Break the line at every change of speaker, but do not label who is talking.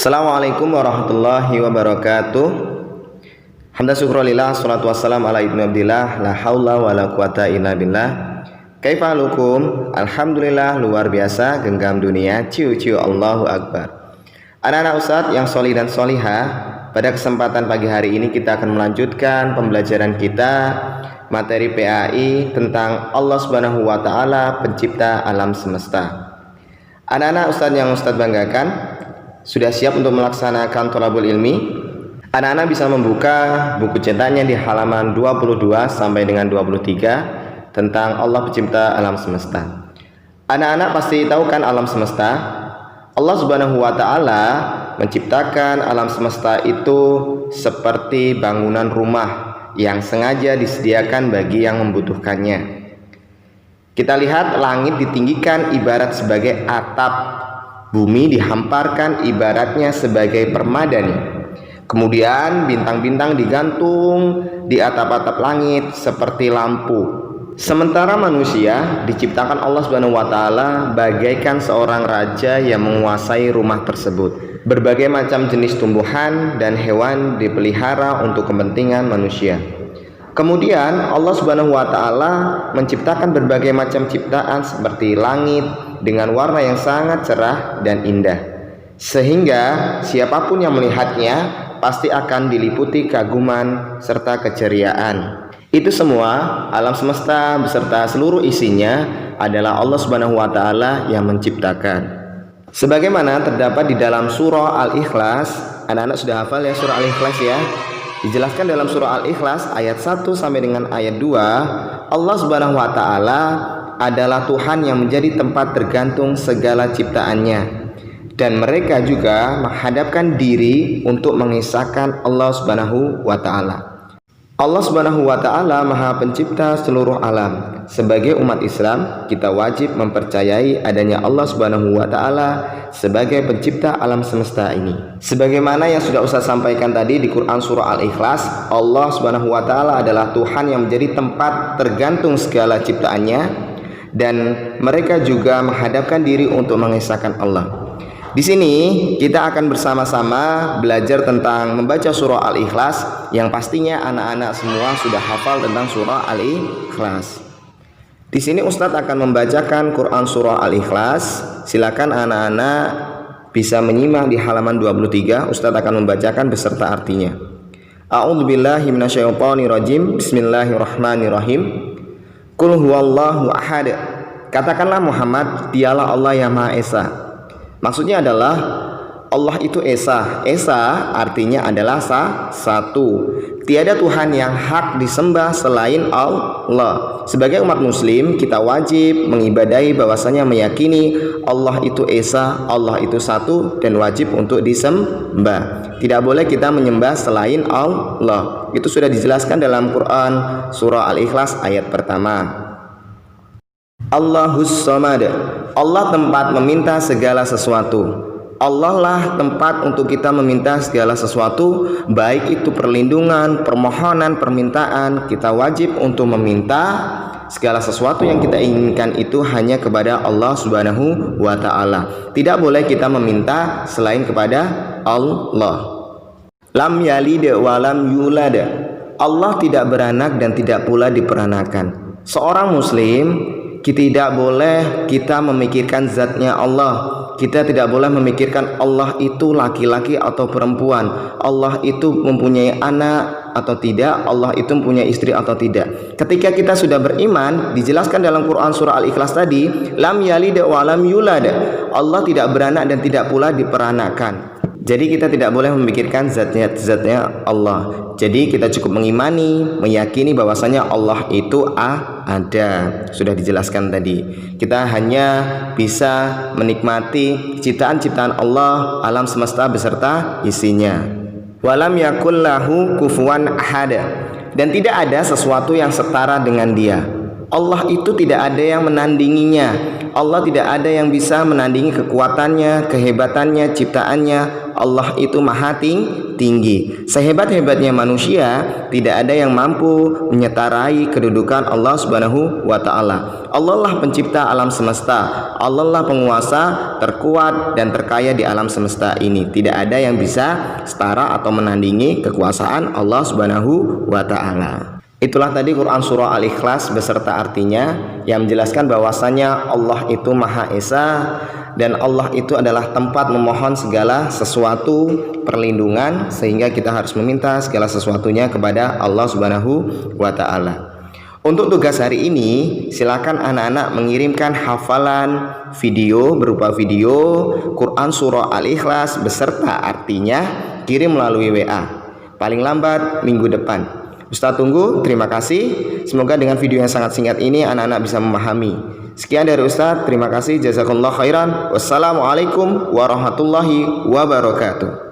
Assalamualaikum warahmatullahi wabarakatuh. Hamdan syukrulillah, salatu wassalam ala ibnu abdillah, la haula wa la quwata illa billah. Kaifalukum? Alhamdulillah, luar biasa, genggam dunia, ciu-ciu, Allahu Akbar. Anak-anak Ustadz yang solih dan solihah, pada kesempatan pagi hari ini kita akan melanjutkan pembelajaran kita materi PAI tentang Allah Subhanahu wa Ta'ala, pencipta alam semesta. Anak-anak Ustadz yang Ustadz banggakan, sudah siap untuk melaksanakan thalabul ilmi? Anak-anak bisa membuka buku cetaknya di halaman 22 sampai dengan 23 tentang Allah pencipta alam semesta. Anak-anak pasti tahu kan alam semesta? Allah Subhanahu wa Ta'ala menciptakan alam semesta itu seperti bangunan rumah yang sengaja disediakan bagi yang membutuhkannya. Kita lihat langit ditinggikan ibarat sebagai atap, bumi dihamparkan ibaratnya sebagai permadani. Kemudian bintang-bintang digantung di atap-atap langit seperti lampu. Sementara manusia diciptakan Allah Subhanahu wa Ta'ala bagaikan seorang raja yang menguasai rumah tersebut. Berbagai macam jenis tumbuhan dan hewan dipelihara untuk kepentingan manusia. Kemudian Allah Subhanahu wa Ta'ala menciptakan berbagai macam ciptaan seperti langit dengan warna yang sangat cerah dan indah, sehingga siapapun yang melihatnya pasti akan diliputi kaguman serta keceriaan. Itu semua alam semesta beserta seluruh isinya adalah Allah Subhanahu wa Ta'ala yang menciptakan. Sebagaimana terdapat di dalam surah Al-Ikhlas. Anak-anak sudah hafal ya surah Al-Ikhlas ya? Dijelaskan dalam surah Al-Ikhlas ayat 1 sampai dengan ayat 2, Allah Subhanahu wa Ta'ala adalah Tuhan yang menjadi tempat tergantung segala ciptaannya, dan mereka juga menghadapkan diri untuk mengisahkan Allah Subhanahu wa Ta'ala. Allah Subhanahu wa Ta'ala Maha Pencipta seluruh alam. Sebagai umat Islam, kita wajib mempercayai adanya Allah Subhanahu wa Ta'ala sebagai pencipta alam semesta ini. Sebagaimana yang sudah Ustaz sampaikan tadi di Quran surah Al-Ikhlas, Allah Subhanahu wa Ta'ala adalah Tuhan yang menjadi tempat tergantung segala ciptaannya, dan mereka juga menghadapkan diri untuk mengisahkan Allah. Di sini kita akan bersama-sama belajar tentang membaca surah Al-Ikhlas, yang pastinya anak-anak semua sudah hafal tentang surah Al-Ikhlas. Di sini Ustadz akan membacakan Quran surah Al-Ikhlas. Silakan anak-anak bisa menyimak di halaman 23. Ustadz akan membacakan beserta artinya. A'udzubillahi minasyaitonirrajim. Bismillahirrahmanirrahim. Qul huwallahu ahad. Katakanlah Muhammad, dialah Allah yang Maha Esa. Maksudnya adalah Allah itu Esa. Esa artinya adalah satu. Tiada Tuhan yang hak disembah selain Allah. Sebagai umat muslim, kita wajib mengibadahi bahwasanya meyakini Allah itu Esa, Allah itu satu, dan wajib untuk disembah. Tidak boleh kita menyembah selain Allah. Itu sudah dijelaskan dalam Quran surah Al-Ikhlas ayat pertama. Allahus Samad. Allah tempat meminta segala sesuatu. Allah lah tempat untuk kita meminta segala sesuatu, baik itu perlindungan, permohonan, permintaan. Kita wajib untuk meminta segala sesuatu yang kita inginkan itu hanya kepada Allah Subhanahu wa Ta'ala. Tidak boleh kita meminta selain kepada Allah. Lam yalid wa lam yulad. Allah tidak beranak dan tidak pula diperanakan. Seorang muslim tidak boleh kita memikirkan zatnya Allah. Kita tidak boleh memikirkan Allah itu laki-laki atau perempuan, Allah itu mempunyai anak atau tidak, Allah itu mempunyai istri atau tidak. Ketika kita sudah beriman, dijelaskan dalam Quran surah Al-Ikhlas tadi, lam yalid wa lam yulad. Allah tidak beranak dan tidak pula diperanakan. Jadi kita tidak boleh memikirkan zatnya Allah. Jadi kita cukup mengimani, meyakini bahwasanya Allah itu ada. Sudah dijelaskan tadi. Kita hanya bisa menikmati ciptaan-ciptaan Allah, alam semesta beserta isinya. Walam yakul lahu kufuwan ahad. Dan tidak ada sesuatu yang setara dengan Dia. Allah itu tidak ada yang menandinginya. Allah tidak ada yang bisa menandingi kekuatannya, kehebatannya, ciptaannya. Allah itu maha tinggi. Sehebat-hebatnya manusia, tidak ada yang mampu menyetarai kedudukan Allah Subhanahu wa ta'ala. Allah lah pencipta alam semesta. Allah lah penguasa terkuat dan terkaya di alam semesta ini. Tidak ada yang bisa setara atau menandingi kekuasaan Allah Subhanahu wa ta'ala. Itulah tadi Quran Surah Al-Ikhlas beserta artinya yang menjelaskan bahwasanya Allah itu Maha Esa dan Allah itu adalah tempat memohon segala sesuatu perlindungan, sehingga kita harus meminta segala sesuatunya kepada Allah Subhanahu wa ta'ala. Untuk tugas hari ini, silakan anak-anak mengirimkan hafalan video berupa video Quran Surah Al-Ikhlas beserta artinya, kirim melalui WA paling lambat minggu depan. Ustaz tunggu, terima kasih. Semoga dengan video yang sangat singkat ini anak-anak bisa memahami. Sekian dari Ustaz, terima kasih. Jazakallahu khairan. Wassalamualaikum warahmatullahi wabarakatuh.